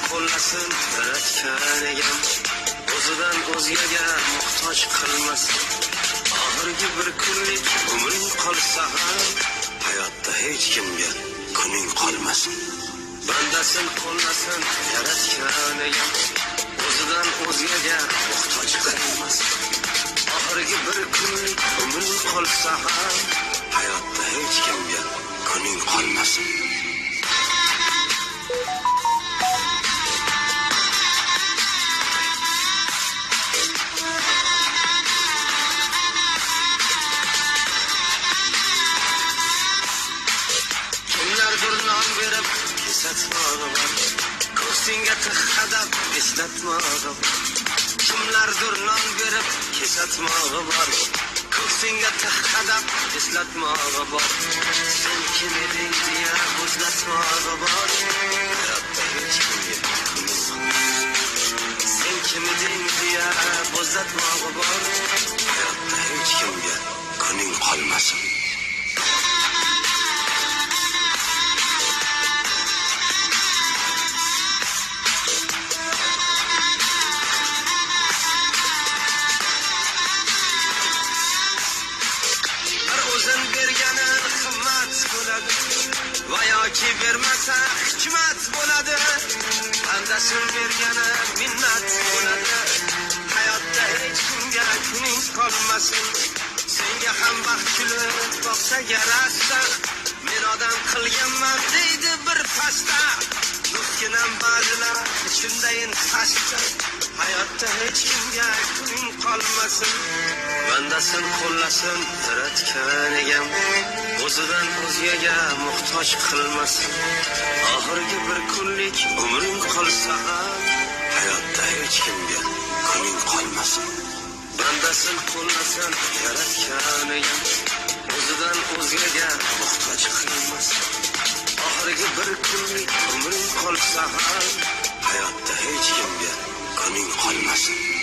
qo'llasin yaratgan egam, o'zidan o'zgaga muhtoj qilmasin. Oxirgi bir kunlik umring qolsa ham, hayotda hech kimga kuning qolmasin. Bandasin qo'llasin yaratgan egam, o'zidan o'zgaga muhtoj qilmasin. Oxirgi bir kunlik umring qolsa ham, hayotda hech kimga kuning qolmasin. Kimlardir non berib kesatmog'i bor, ko'ksingga tirqadab eslatmog'i bor. Kimlardir non berib kesatmog'i bor, ko'ksingga tirqadab eslatmog'i bor. Sen kim eding deya o'zlatmog'i bor. Hayotda hech kimga kuning qolmasin. Sen kim eding deya o'zlatmog'i bor. Hayotda hech kimga kuning qolmasin. O'zin berganin qimmat bo'ladi, va yoki bermasa hikmat bo'ladi. Bandasin bergani minnat bo'ladi, hayotda hech kimga kuning qolmasin. Senga ham baxt kulib boqsa yarashsan, men odam qilganman deydi bir pasta. Do'stginam ba'zilar ichimdayin pasta, hayotda hech kimga kuning qolmasin. Bandasin qo'llasin yaratgan egam, o'zidan o'zgaga muhtoj qilmasin. Oxirgi bir kunlik umring qolsa ham, hayotda hech kimga kuning qolmasin. Bandasin qo'llasin yaratgan egam, o'zidan o'zgaga muhtoj qilmasin. Oxirgi bir kunlik umring qolsa ham, hayotda hech kimga kuning qolmasin.